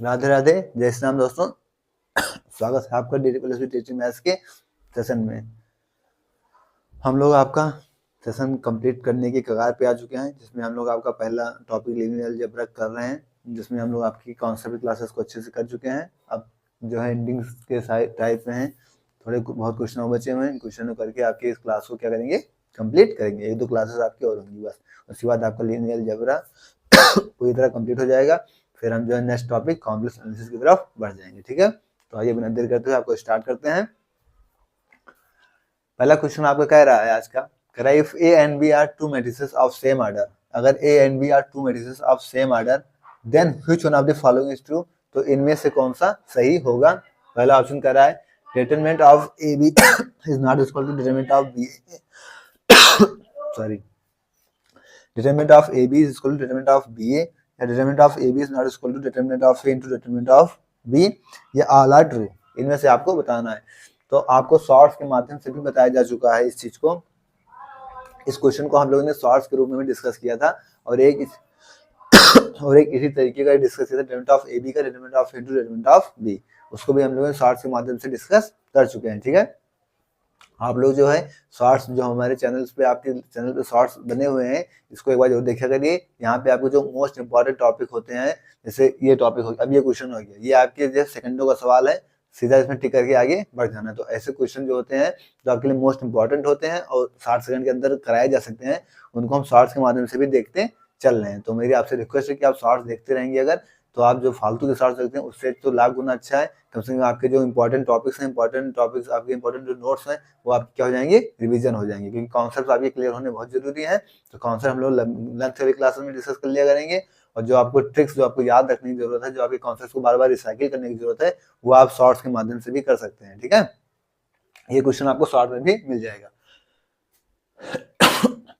राधे राधे, जय श्री राम दोस्तों। स्वागत है आपका डेली प्लस टीचिंग मैथ्स के सेशन में। हम लोग आपका सेशन कंप्लीट करने की कगार पे आ चुके हैं, जिसमें हम लोग आपका पहला टॉपिक लीनियर अलजेब्रा कर रहे हैं, जिसमें हम लोग आपकी कॉन्सेप्ट क्लासेस को अच्छे से कर चुके हैं। अब जो है एंडिंग्स के टाइप में हैं, थोड़े बहुत क्वेश्चन और बचे हुए हैं। क्वेश्चन करके आपकी इस क्लास को क्या करेंगे, कंप्लीट करेंगे। एक दो क्लासेस आपकी और होंगी बस, उसके बाद आपका लीनियर अलजेब्रा पूरी तरह कंप्लीट हो जाएगा। फिर हम जो है नेक्स्ट टॉपिक कॉम्प्लेक्स एनालिसिस की तरफ बढ़ जाएंगे। ठीक है, तो आइए बिना देर करते हुए आपको स्टार्ट करते हैं। पहला क्वेश्चन आपका कह रहा है आज का, कह रहा है if A and B are two matrices of same order, अगर A and B are two matrices of same order, then which one of the following is true, तो इनमें से कौन सा सही होगा। पहला ऑप्शन कह रहा है determinant of A B is not equal to determinant of B, sorry, determinant of A B is equal to determinant of B A, या determinant of A B is not equal to determinant of A into determinant of B, या all are true. इनमें से आपको बताना है। तो आपको shorts के माध्यम से भी बताया जा चुका है इस चीज को। इस क्वेश्चन को हम लोगों ने शॉर्ट्स के रूप में भी डिस्कस किया था, और एक इसी तरीके का डिस्कस किया था, डिटरमिनेंट ऑफ ए बी का determinant of A into determinant of B, उसको भी हम लोग शॉर्ट्स के माध्यम से डिस्कस कर चुके हैं। ठीक है, आप लोग जो है शॉर्ट्स जो हमारे चैनल्स पे, आपके चैनल पे शॉर्ट्स बने हुए हैं, इसको एक बार जरूर देखा करिए। यहाँ पे आपको जो मोस्ट इंपॉर्टेंट टॉपिक होते हैं, जैसे ये टॉपिक हो गया, अब ये क्वेश्चन हो गया, ये आपके जो सेकंडों का सवाल है, सीधा इसमें टिक करके आगे बढ़ जाना। तो ऐसे क्वेश्चन जो होते हैं जो आपके लिए मोस्ट इंपॉर्टेंट होते हैं और 60 सेकंड के अंदर कराए जा सकते हैं, उनको हम शॉर्ट्स के माध्यम से भी देखते चल रहे हैं। तो मेरी आपसे रिक्वेस्ट है कि आप शॉर्ट्स देखते रहेंगे अगर, तो आप जो फालतू के शॉर्ट्स देखते हैं उससे तो लाख गुना अच्छा है। कम से कम आपके जो इंपॉर्टेंट टॉपिक्स हैं, आपके इंपॉर्टेंट जो नोट्स हैं, वो आपके क्या हो जाएंगे, रिवीजन हो जाएंगे, क्योंकि कॉन्सेप्ट आपके क्लियर होने बहुत जरूरी है। तो कॉन्सेप्ट हम लोग लर्न थ्योरी क्लासेस में डिस्कस कर लिया करेंगे, और जो आपको ट्रिक्स जो आपको याद रखने की जरूरत है, जो आपके कॉन्सेप्ट को बार बार रिसाइकिल करने की जरूरत है, वो आप शॉर्ट्स के माध्यम से भी कर सकते हैं। ठीक है, ये क्वेश्चन आपको शॉर्ट में भी मिल जाएगा।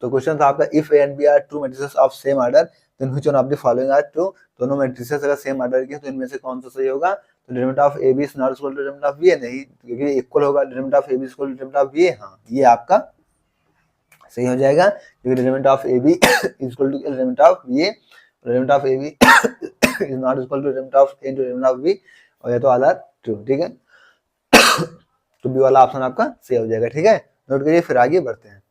तो क्वेश्चन था आपका, if A and B are two matrices of same order, then which one of the following are true. दोनों मैट्रिसेस अगर सेम ऑर्डर की है तो इनमें से कौन सा सही होगा। तो determinant of A B is not equal to determinant of B है, नहीं, क्योंकि इक्वल होगा। Determinant of A B is equal to determinant of B, हां, ये आपका सही हो जाएगा, क्योंकि determinant of A B is equal to determinant of B, determinant of A B is not equal to determinant of A into determinant of B, और ये तो ऑल आर ट्रू। ठीक है, तो बी वाला ऑप्शन आपका सही हो जाएगा। ठीक है, नोट करिए, फिर आगे बढ़ते हैं।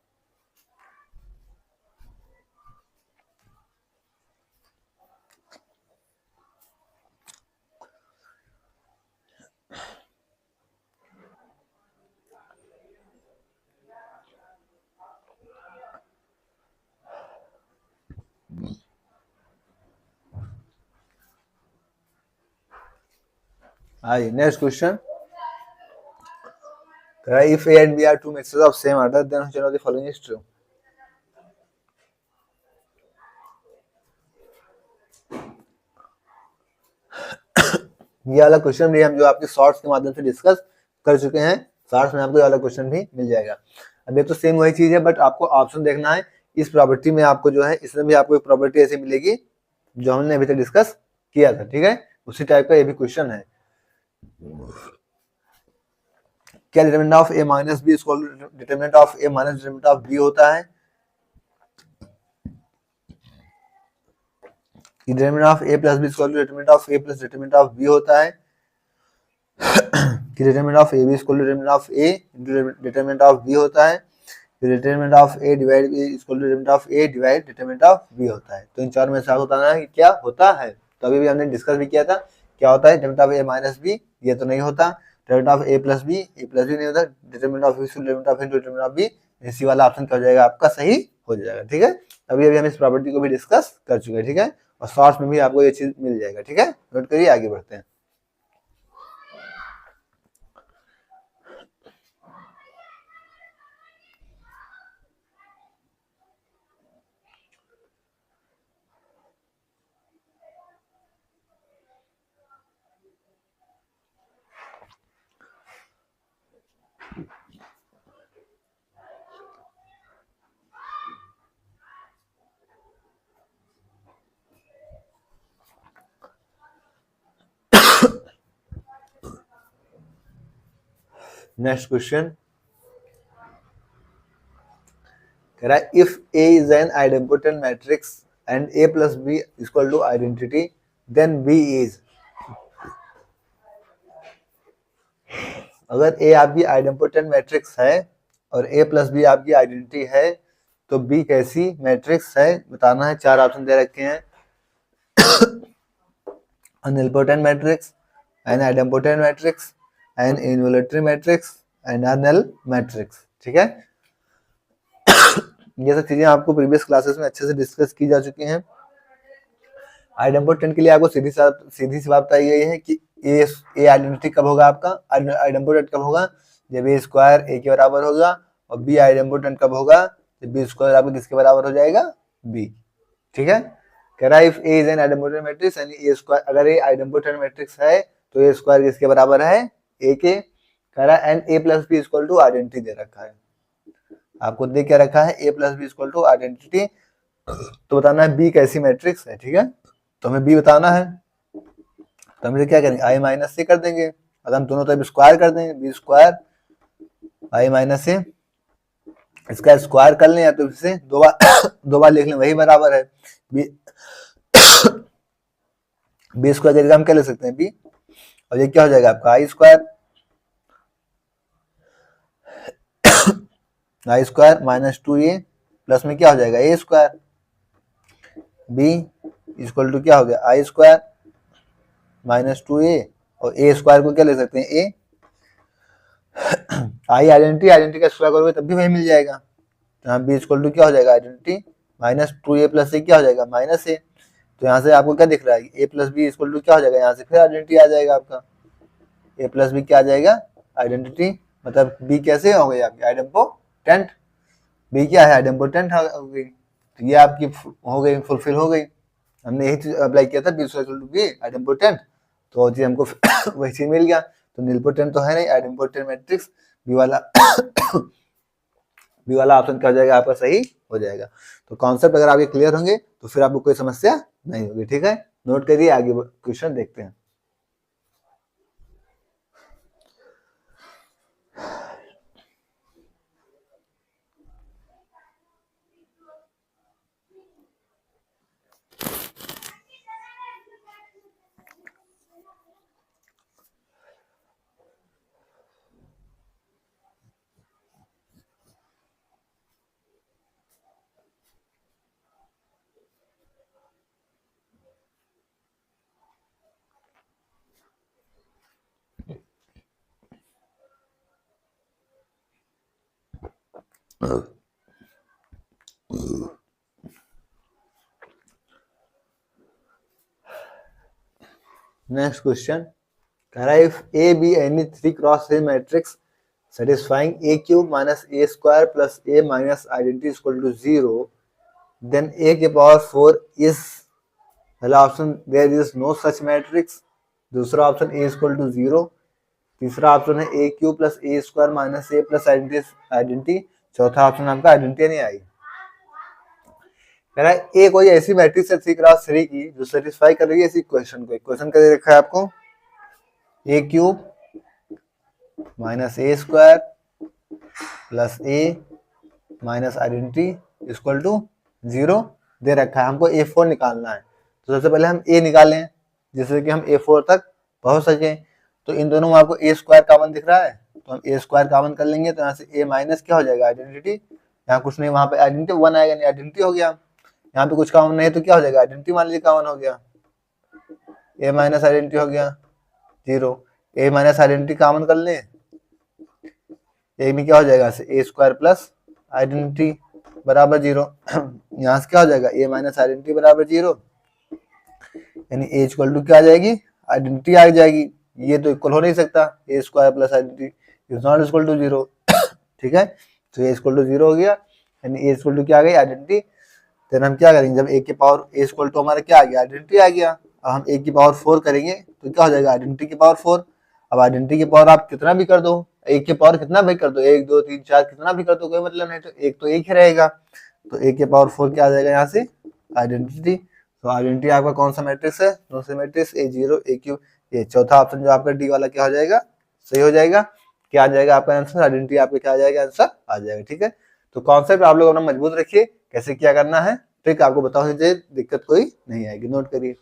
आइए next question, if A and B are two matrices of same order, then which one of the following is true? ये वाला क्वेश्चन भी हम जो आपके शॉर्ट्स के माध्यम से डिस्कस कर चुके हैं, शॉर्ट्स में आपको ये वाला क्वेश्चन भी मिल जाएगा। अब ये तो सेम वही चीज है, बट आपको ऑप्शन देखना है। इस प्रॉपर्टी में आपको जो है, इसमें भी आपको एक प्रॉपर्टी ऐसी मिलेगी जो हमने अभी तक डिस्कस किया था। ठीक है, उसी टाइप का ये भी क्वेश्चन है। क्या determinant of A minus B equal to determinant of A minus determinant of B होता है। Determinant of A plus B equal to determinant of A plus determinant of B होता है। Determinant of A B equal to determinant of A into determinant of B होता है। Determinant of A divide B equal to determinant of A divide determinant of B होता है। तो इन चार में से आपको बताना है कि क्या होता है। तो अभी भी हमने डिस्कस भी किया था, क्या होता है determinant of A minus B, ये तो नहीं होता। Determinant of A plus B नहीं होता। Determinant of determinant of into determinant of B, इसी वाला ऑप्शन क्या हो जाएगा, आपका सही हो जाएगा। ठीक है, अभी अभी हम इस प्रॉपर्टी को भी डिस्कस कर चुके हैं। ठीक है, और शॉर्ट्स में भी आपको ये चीज मिल जाएगा। ठीक है, नोट करिए, आगे बढ़ते हैं। नेक्स्ट क्वेश्चन कह रहा है, if A is an idempotent matrix and A plus B is equal to identity, then B is अगर ए आपकी आइडेम्पोटेंट मैट्रिक्स है और ए प्लस बी आपकी आइडेंटिटी है तो बी कैसी मैट्रिक्स है बताना है। 4 ऑप्शन दे रखे हैं, unimportant matrix, an idempotent matrix, an involutory matrix and null matrix. ठीक है, ये सब चीजें आपको प्रीवियस क्लासेस में अच्छे से डिस्कस की जा चुकी हैं। आइडेम्पोटेंट के लिए आपको सीधी सी बात बताई गई है कि ए आइडेंटिटी कब होगा आपका, आइडेम्पोटेंट कब होगा, जब ए स्क्वायर ए के बराबर होगा, और बी आइडेम्पोटेंट कब होगा, जब बी स्क्वायर आपका किसके बराबर हो जाएगा, बी। ठीक है, कह रहा है if A is an idempotent matrix यानी ए स्क्वायर, अगर ए आइडेम्पोटेंट मैट्रिक्स है तो ए स्क्वायर किसके बराबर है, ए के। कह रहा है and A plus B equal to identity दे रखा है, आपको दे क्या रखा है, A plus B equal to identity. तो बताना है बी कैसी मैट्रिक्स है। ठीक है, तो हमें बी बताना है, तो हम क्या करेंगे, आई माइनस से कर देंगे। अगर हम दोनों तरफ स्क्वायर कर देंगे, बी स्क्वायर आई माइनस से, इसका स्क्वायर कर लें तो इसे दो बार लिख लें, वही बराबर है बी बी स्क्वायर की जगह हम क्या ले सकते हैं, बी, और ये क्या हो जाएगा आपका आई स्क्वायर माइनस 2a प्लस में क्या हो जाएगा ए स्क्वायर, बी इक्वल टू क्या हो गया आई स्क्वायर माइनस 2a, और ए स्क्वायर को क्या ले सकते हैं ए, आई आइडेंटिटी का स्क्वायर करोगे तब भी वही मिल जाएगा। तो यहाँ बी इक्वल टू क्या हो जाएगा आइडेंटिटी माइनस 2a प्लस ए क्या हो जाएगा माइनस ए। तो यहाँ से आपको क्या दिख रहा है, A plus B equal to क्या हो जाएगा, यहाँ से फिर आइडेंटिटी आ जाएगा आपका, ए प्लस बी क्या आ जाएगा आइडेंटिटी, मतलब बी कैसे हो गई आपकी आइडेम्पोटेंट, बी क्या है आइडेम्पोटेंट हो गई। तो ये आपकी हो गई, फुलफिल हो गई, हमने यही चीज अप्लाई किया था, B equal to B idempotent, तो जी हमको वही चीज मिल गया। तो नीलपोटेंट तो है नहीं, आइडेम्पोटेंट मैट्रिक्स बी वाला बी वाला ऑप्शन क्या हो जाएगा आपका सही हो जाएगा। तो कॉन्सेप्ट अगर आपके क्लियर होंगे तो फिर आपको कोई समस्या नहीं होगी। ठीक है, नोट करिए, आगे क्वेश्चन देखते हैं। नेक्स्ट क्वेश्चन कह रहा है if A be any 3 cross 3 matrix satisfying a cube minus a square plus a minus identity is equal to 0, then a के पावर 4 is, पहला option there is no such matrix, दूसरा option a is equal to 0, तीसरा option है a cube plus a square minus a plus identity, चौथा option आपका identity नहीं आई। कह रहा है ए कोई ऐसी मैट्रिक्स है 3 क्रॉस 3 की जो सेटिस्फाई कर रही है इसी क्वेश्चन को। क्वेश्चन क्या दे रखा है आपको, a cube minus a square plus a minus identity equal to 0 दे रखा है, हमको A4 निकालना है। तो सबसे पहले हम A निकालें जिससे कि हम A4 तक पहुंच सके। तो इन दोनों में आपको A स्क्वायर कॉमन दिख रहा है, तो हम A स्क्वायर कॉमन कर लेंगे, तो यहाँ से A माइनस क्या हो जाएगा आइडेंटिटी, यहाँ कुछ नहीं, वहां पे आइडेंटिटी 1 आएगा, नहीं आइडेंटिटी हो गया। यहाँ पे कुछ कॉमन नहीं है तो क्या हो जाएगा आइडेंटिटी मान लीजिए कॉमन हो गया, A माइनस आइडेंटिटी हो गया 0, A माइनस आइडेंटिटी कॉमन कर ले, ए में क्या हो जाएगा ए स्क्वायर प्लस आइडेंटिटी बराबर 0, यहाँ से क्या हो जाएगा ए माइनस आइडेंटिटी बराबर 0, यानी ए इक्वल टू क्या आ जाएगी आइडेंटिटी आ जाएगी। ये तो इक्वल हो नहीं सकता, A square plus identity is not equal to 0। ठीक है, तो ए इक्वल टू 0 हो गया, यानी ए इक्वल टू क्या आ गई आइडेंटिटी। देन हम क्या करेंगे, जब ए के पावर ए इक्वल टू हमारा क्या आ गया आइडेंटिटी आ गया, अब हम ए की पावर 4 करेंगे तो क्या हो जाएगा आइडेंटिटी की पावर 4। अब आइडेंटिटी की पावर आप कितना भी कर दो, एक के पावर कितना भी कर दो, 1 2 3 4 कितना भी कर दो कोई मतलब नहीं, तो एक तो एक ही रहेगा, तो एक के पावर 4 क्या आ जाएगा यहाँ से आइडेंटिटी। तो आइडेंटिटी आपका कौन सा मैट्रिक्स है, कौन सा मैट्रिक्स A0 A क्यूब, ये चौथा ऑप्शन जो आपका डी वाला क्या हो जाएगा सही हो जाएगा। क्या आ जाएगा आपका आंसर, आइडेंटिटी आपका क्या आ जाएगा आंसर आ जाएगा। ठीक है, तो कॉन्सेप्ट आप लोग अपना मजबूत रखिए, कैसे क्या करना है ट्रिक आपको बताओ, दिक्कत कोई नहीं आएगी, नोट करिए।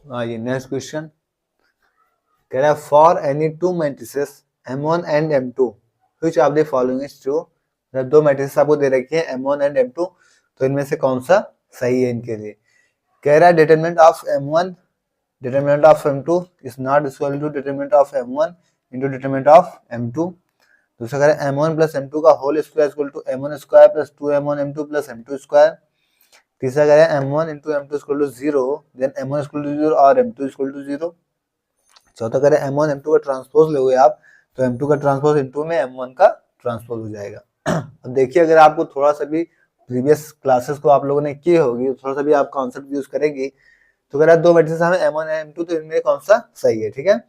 ये नेक्स्ट क्वेश्चन कह रहा है for any two matrices M1 and M2 which of the following is true. दो मैट्रिसेस आपको दे रखी है M1 एंड M2, तो इनमें से कौन सा सही है इनके लिए। कह रहा है determinant of M1 determinant of M2 is not equal to determinant of M1 into determinant of M2। दूसरा कह रहा है M1 प्लस M2 का whole square equal to M1 square plus 2M1 M2 plus M2 square. तीसरा कह रहा है M1 into M2 equal to 0 then M1 equal to 0 और M2 इक्वल टू 0। चौथा कह रहे हैं M1 M2 का ट्रांसपोज लोगे आप तो M2 का ट्रांसपोज इनटू में M1 का ट्रांसपोज हो जाएगा। अब देखिए अगर आपको थोड़ा सा भी प्रीवियस क्लासेस को आप लोगों ने की होगी, थोड़ा सा भी आप कॉन्सेप्ट यूज करेंगे, तो कह रहा है दो मैट्रिसेस हमें M1 एंड M2, तो इनमें कौन सा सही है। ठीक है,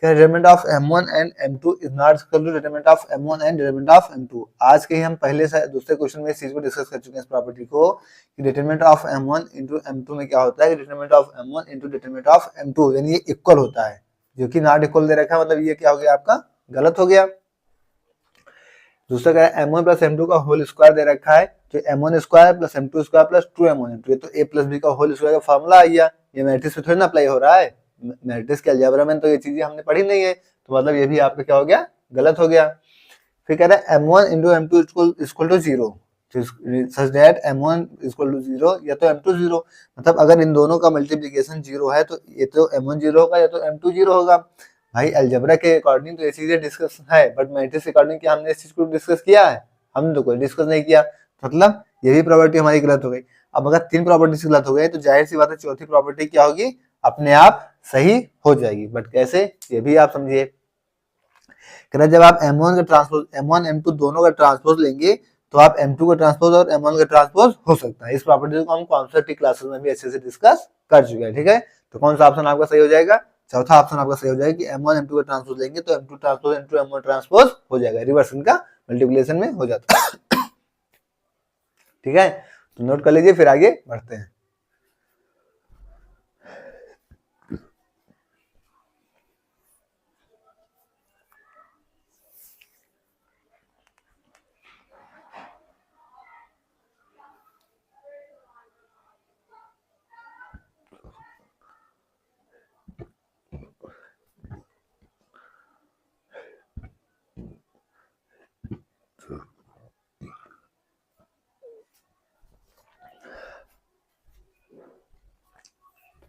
determinant of M1 and M2 is not equal to determinant of M1 and determinant of M2। आज के ही हम पहले से दूसरे क्वेश्चन में इस चीज को डिस्कस कर चुके हैं इस प्रॉपर्टी को कि determinant of M1 into M2 में क्या होता है कि determinant of M1 into determinant of M2 यानी ये इक्वल होता है, जो कि नॉट इक्वल दे रखा है, मतलब ये क्या हो गया आपका गलत हो गया। दूसरा क्या है M1 प्लस M2 का होल स्क्वायर दे रखा है, तो M1 square plus M2 square plus 2M1 M2, ये तो A प्लस B का होल स्क्वायर का फार्मूला आ गया। ये मैट्रिक्स पे थोड़ी ना अप्लाई हो रहा है, मैट्रिक्स के अलजेब्रा में तो ये चीजें हमने पढ़ी नहीं है, तो मतलब ये भी आपका क्या हो गया गलत हो गया। फिर कह रहा है M1 into M2 equal to 0 such that M1 equal to 0 या तो M2 0, मतलब अगर इन दोनों का मल्टीप्लिकेशन 0 है तो ये तो M1 0 होगा या तो M2 0 होगा। भाई अलजेब्रा के अकॉर्डिंग तो ये चीजें डिस्कस है, बट मैट्रिक्स के अकॉर्डिंग क्या हमने इस चीज को डिस्कस किया है? हमने तो कोई डिस्कस नहीं किया, मतलब ये भी प्रॉपर्टी हमारी गलत हो गई। अब अगर तीन प्रॉपर्टी गलत हो गई तो जाहिर सी बात है चौथी प्रॉपर्टी क्या होगी अपने आप सही हो जाएगी, बट कैसे ये भी आप समझिए। जब आप M1 का ट्रांसपोज M1 M2 दोनों का ट्रांसपोज लेंगे तो आप M2 का ट्रांसपोज और M1 का ट्रांसपोज हो सकता है। इस प्रॉपर्टी को हम कॉन्सेप्ट की क्लासेस में भी अच्छे से डिस्कस कर चुके हैं। ठीक है, तो कौन सा ऑप्शन आपका सही हो जाएगा? चौथा ऑप्शन आपका सही हो जाएगा कि M1 M2 का ट्रांसपोज लेंगे तो M2 transpose into M1 transpose हो जाएगा, रिवर्स इनका मल्टीप्लिकेशन में हो जाता है। ठीक है, तो नोट कर लीजिए, फिर आगे बढ़ते हैं।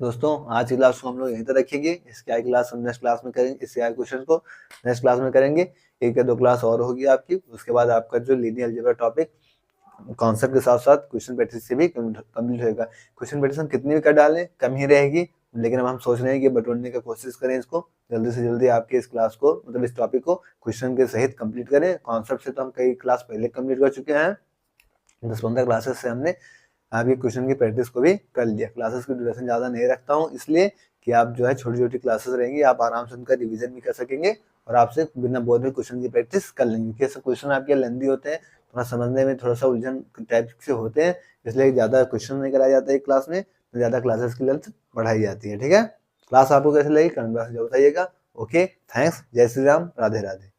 दोस्तों आज की क्लास को हम लोग यहीं तक रखेंगे, इसके आगे क्लास हम नेक्स्ट क्लास में करेंगे, इसके आगे क्वेश्चन को नेक्स्ट क्लास में करेंगे। एक या दो क्लास और होगी आपकी, उसके बाद आपका जो लीनियर अलजेब्रा टॉपिक कॉन्सेप्ट के साथ साथ क्वेश्चन प्रैक्टिस से भी कंप्लीट होगा। क्वेश्चन प्रैक्टिस हम कितनी भी कर डालें कम ही रहेगी, लेकिन अब हम सोच रहे हैं कि बटोरने की कोशिश करें इसको, जल्दी से जल्दी आपके इस क्लास को मतलब इस टॉपिक को क्वेश्चन के सहित कंप्लीट करें। कॉन्सेप्ट से तो हम कई क्लास पहले कंप्लीट कर चुके हैं, 10-15 क्लासेस से हमने अभी क्वेश्चन की प्रैक्टिस को भी कर लिया। क्लासेस की ड्यूरेशन ज़्यादा नहीं रखता हूँ इसलिए कि आप जो है छोटी छोटी क्लासेस रहेंगी, आप आराम से उनका रिवीजन भी कर सकेंगे और आपसे बिना बोर्ड में क्वेश्चन की प्रैक्टिस कर लेंगे। क्योंकि क्वेश्चन आपके लेंदी होते हैं, थोड़ा समझने में थोड़ा सा उलझन टाइप से होते हैं, इसलिए ज़्यादा क्वेश्चन नहीं कराया जाता है क्लास में, तो ज़्यादा क्लासेस की लेंथ बढ़ाई जाती है। ठीक है, क्लास आपको कैसे लगी कमेंट बॉक्स में बताइएगा। ओके, थैंक्स, जय श्री राम, राधे राधे।